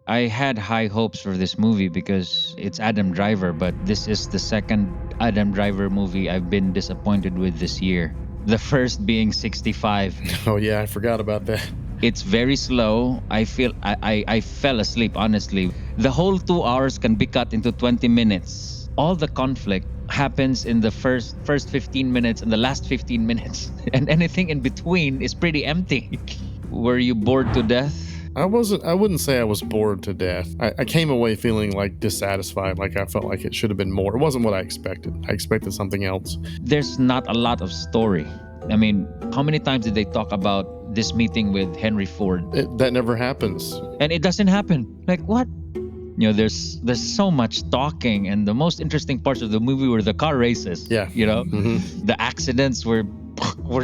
I had high hopes for this movie because it's Adam Driver, but this is the second Adam Driver movie I've been disappointed with this year. The first being 65. Oh yeah, I forgot about that. It's very slow. I fell asleep, honestly. The whole 2 hours can be cut into 20 minutes. All the conflict happens in the first 15 minutes and the last 15 minutes. And anything in between is pretty empty. Were you bored to death? I wouldn't say I was bored to death. I came away feeling like dissatisfied, like I felt like it should have been more. It wasn't what I expected. I expected something else. There's not a lot of story. I mean, how many times did they talk about this meeting with Henry Ford? That never happens. And it doesn't happen. Like, what? You know, there's so much talking, and the most interesting parts of the movie were the car races. Yeah. You know, the accidents were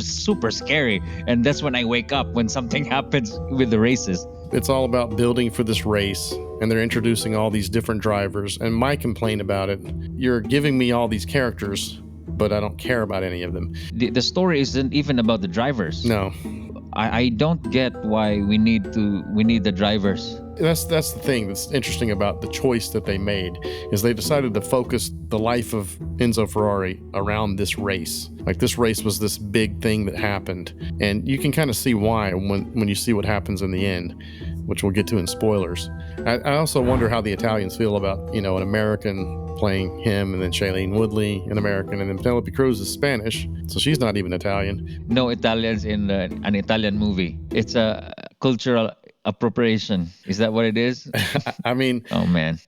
super scary, and that's when I wake up when something happens with the races. It's all about building for this race, and they're introducing all these different drivers. And my complaint about it, you're giving me all these characters, but I don't care about any of them. The story isn't even about the drivers. No. I don't get why we need the drivers. That's the thing that's interesting about the choice that they made, is they decided to focus the life of Enzo Ferrari around this race. Like, this race was this big thing that happened, and you can kind of see why when you see what happens in the end, which we'll get to in spoilers. I also wonder how the Italians feel about, you know, an American playing him, and then Shailene Woodley, an American, and then Penelope Cruz is Spanish, so she's not even Italian. No Italians in an Italian movie. It's a cultural appropriation. Is that what it is? I mean, oh man,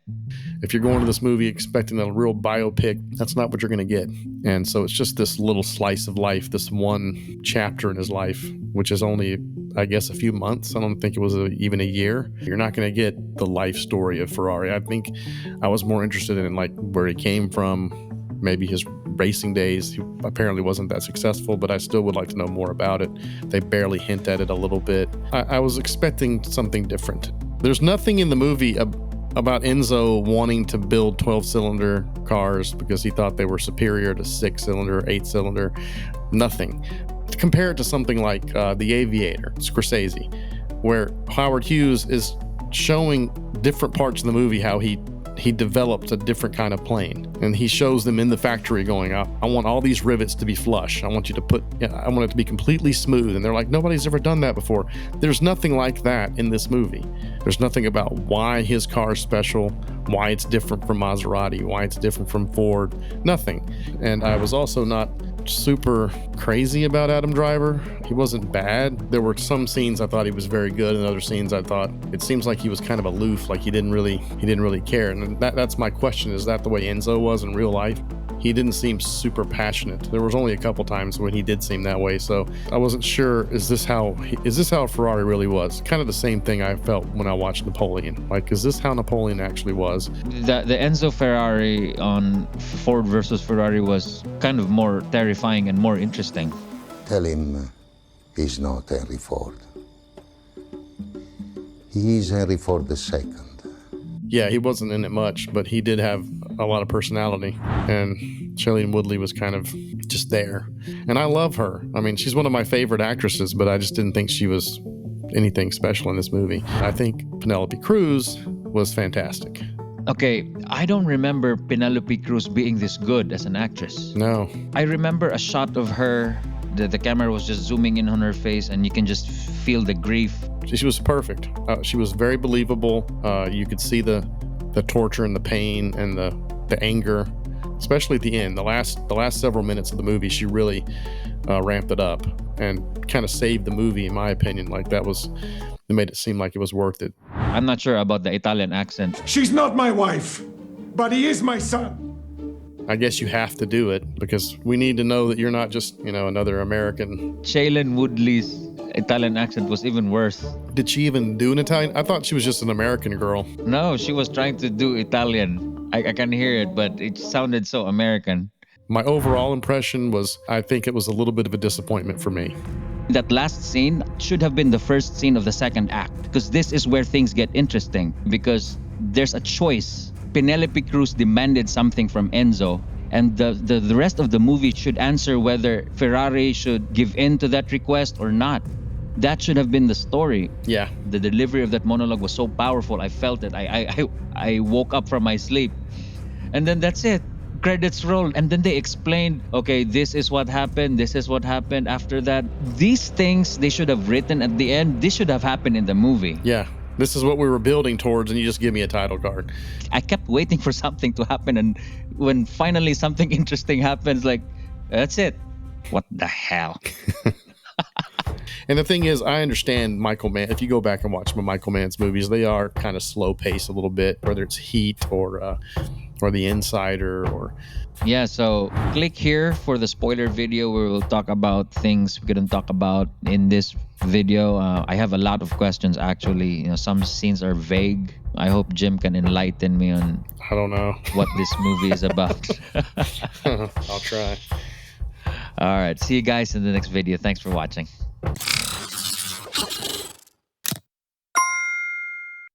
if you're going to this movie expecting a real biopic, that's not what you're going to get. And so it's just this little slice of life, this one chapter in his life, which is only, I guess, a few months. I don't think it was even a year. You're not going to get the life story of Ferrari. I think I was more interested in like where he came from, maybe his racing days. He apparently wasn't that successful, but I still would like to know more about it. They barely hint at it a little bit. I was expecting something different. There's nothing in the movie about Enzo wanting to build 12-cylinder cars because he thought they were superior to 6-cylinder, 8-cylinder. Nothing. Compare it to something like The Aviator, Scorsese, where Howard Hughes is showing different parts of the movie how he developed a different kind of plane, and he shows them in the factory going, I want all these rivets to be flush. I want it to be completely smooth. And they're like, nobody's ever done that before. There's nothing like that in this movie. There's nothing about why his car is special, why it's different from Maserati, why it's different from Ford. Nothing. And I was also not super crazy about Adam Driver. He wasn't bad. There were some scenes I thought he was very good, and other scenes I thought it seems like he was kind of aloof, like he didn't really care. And that's my question. Is that the way Enzo was in real life? He didn't seem super passionate. There was only a couple times when he did seem that way, so I wasn't sure, is this how Ferrari really was? Kind of the same thing I felt when I watched Napoleon. Like, is this how Napoleon actually was? The Enzo Ferrari on Ford versus Ferrari was kind of more terrifying and more interesting. Tell him he's not Henry Ford. He's Henry Ford II. Yeah, he wasn't in it much, but he did have a lot of personality. And Shailene Woodley was kind of just there. And I love her. I mean, she's one of my favorite actresses, but I just didn't think she was anything special in this movie. I think Penelope Cruz was fantastic. Okay, I don't remember Penelope Cruz being this good as an actress. No. I remember a shot of her, the camera was just zooming in on her face, and you can just feel the grief. She was perfect. She was very believable. You could see the torture and the pain and the anger, especially at the end. The last several minutes of the movie, she really ramped it up and kind of saved the movie, in my opinion. Like, it made it seem like it was worth it. I'm not sure about the Italian accent. She's not my wife, but he is my son. I guess you have to do it because we need to know that you're not just, another American. Shailene Woodley's Italian accent was even worse. Did she even do an Italian? I thought she was just an American girl. No, she was trying to do Italian. I can hear it, but it sounded so American. My overall impression was, I think it was a little bit of a disappointment for me. That last scene should have been the first scene of the second act, because this is where things get interesting, because there's a choice. Penelope Cruz demanded something from Enzo, and the rest of the movie should answer whether Ferrari should give in to that request or not. That should have been the story. Yeah. The delivery of that monologue was so powerful. I felt it. I woke up from my sleep. And then that's it. Credits rolled. And then they explained, okay, this is what happened. This is what happened after that. These things they should have written at the end. This should have happened in the movie. Yeah. This is what we were building towards, and you just give me a title card. I kept waiting for something to happen. And when finally something interesting happens, like, that's it. What the hell? And the thing is, I understand Michael Mann. If you go back and watch some of Michael Mann's movies, they are kind of slow paced a little bit, whether it's Heat or The Insider or. Yeah, so click here for the spoiler video where we'll talk about things we couldn't talk about in this video. I have a lot of questions actually. Some scenes are vague. I hope Jim can enlighten me on I don't know what this movie is about. I'll try. All right, see you guys in the next video. Thanks for watching.